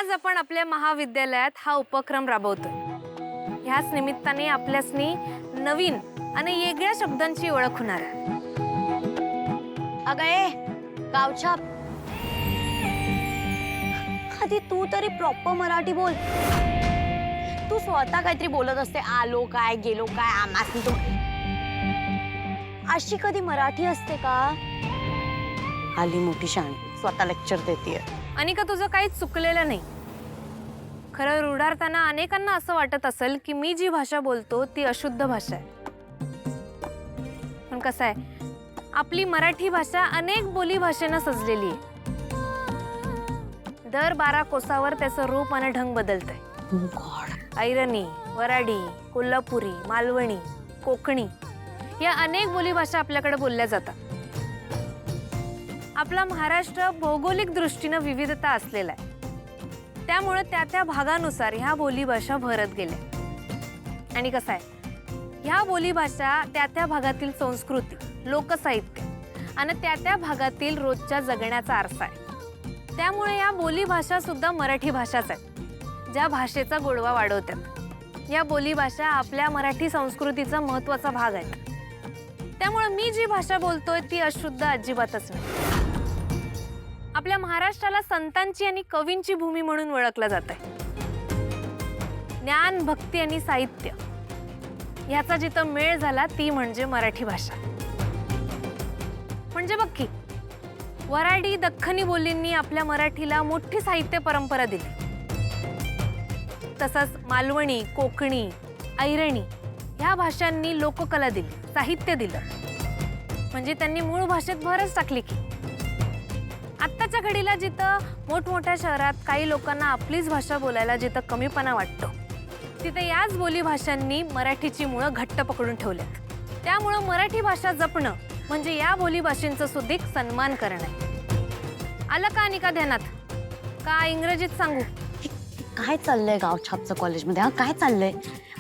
आज आपण आपल्या महाविद्यालयात हा उपक्रम राबवतोय। ह्याच निमित्ताने आपल्यासनी नवीन आणि वेगळ्या शब्दांची ओळख होणार आहे। अगं ए गावछाप, आधी तू तरी प्रॉपर मराठी बोल। तू स्वतः काहीतरी बोलत असते, आलो काय गेलो काय आमासनी तू। अशी कधी मराठी असते का? आली मोठी शान स्वतः लेक्चर देतेय। अनिका, तुझं काहीच चुकलेलं नाही। खरं रुढार्थाना अनेकांना असं वाटत असेल की मी जी भाषा बोलतो ती अशुद्ध भाषा आहे। पण कसं आहे, आपली मराठी भाषा अनेक बोली भाषेनं सजलेली आहे। दर 12 कोसावर त्याचं रूप आणि ढंग बदलतंय। ऐरणी, वराडी, कोल्हापुरी, मालवणी, कोकणी या अनेक बोली भाषा आपल्याकडे बोलल्या जातात। आपला महाराष्ट्र भौगोलिक दृष्टीने विविधता असलेला आहे, त्यामुळे त्या भागानुसार ह्या बोली भाषा भरत गेल्या। आणि कसं आहे, ह्या बोली भाषा त्या भागातील संस्कृती, लोकसाहित्य आणि त्या भागातील रोजच्या जगण्याचा आरसा आहे। त्यामुळे या बोली भाषा सुद्धा मराठी भाषाच आहेत, ज्या भाषेचा गोडवा वाढवतात। या बोली भाषा आपल्या मराठी संस्कृतीचा महत्त्वाचा भाग आहे। त्यामुळे मी जी भाषा बोलतोय ती अशुद्ध अजिबातच नाही। आपल्या महाराष्ट्राला संतांची आणि कवींची भूमी म्हणून ओळखलं जातंय। ज्ञान, भक्ती आणि साहित्य ह्याचा जिथं मेळ झाला ती म्हणजे मराठी भाषा। म्हणजे बघ की, वराडी, दख्खनी बोलींनी आपल्या मराठीला मोठी साहित्य परंपरा दिली। तसंच मालवणी, कोकणी, ऐरणी ह्या भाषांनी लोककला दिली, साहित्य दिलं। म्हणजे त्यांनी मूळ भाषेत भरच टाकली की। आत्ताच्या घडीला जिथं मोठमोठ्या शहरात काही लोकांना आपलीच भाषा बोलायला जिथं कमीपणा वाटतो, तिथे याच बोली भाषांनी मराठीची मुळं घट्ट पकडून ठेवल्यात। त्यामुळं मराठी भाषा जपणं म्हणजे या बोली भाषेंचं सुद्धा सन्मान करणं आहे। आलं का अनिका ध्यानात? का इंग्रजीत सांगू? काय चाललंय गावछापचं कॉलेजमध्ये? हा काय चाललंय?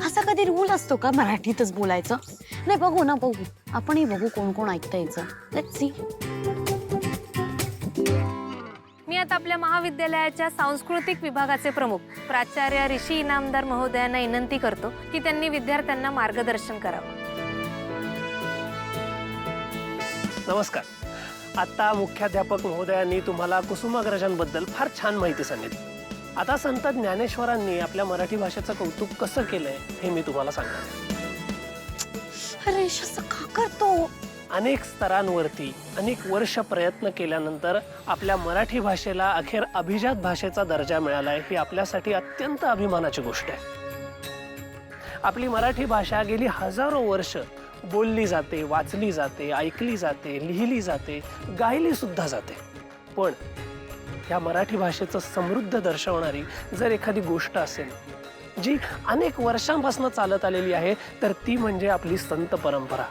असा कधी रूल असतो का मराठीतच बोलायचं? नाही, बघू ना, बघू आपणही बघू कोण कोण ऐकतं याचं। Let's see. मी आता आपल्या महाविद्यालयाच्या सांस्कृतिक विभागाचे प्रमुख प्राचार्य ऋषी इनामदार महोदयांना विनंती करतो की त्यांनी विद्यार्थ्यांना मार्गदर्शन करावं। नमस्कार। आता मुख्याध्यापक महोदयांनी तुम्हाला कुसुमाग्रजांबद्दल फार छान माहिती सांगितली। आता संत ज्ञानेश्वरांनी आपल्या मराठी भाषेचं कौतुक कसं केलंय हे मी तुम्हाला सांगणार आहे। अरे असं का करतो? अनेक स्तरांवरती अनेक वर्ष प्रयत्न केल्यानंतर आपल्या मराठी भाषेला अखेर अभिजात भाषेचा दर्जा मिळालाय, ही आपल्यासाठी अत्यंत अभिमानाची गोष्ट आहे। आपली मराठी भाषा गेली हजारो वर्ष बोलली जाते, वाचली जाते, ऐकली जाते, लिहिली जाते, गायली सुद्धा जाते। पण या मराठी भाषेचं समृद्ध दर्शवणारी जर एखादी गोष्ट असेल जी अनेक वर्षांपासून चालत आलेली आहे, तर ती म्हणजे आपली संत परंपरा।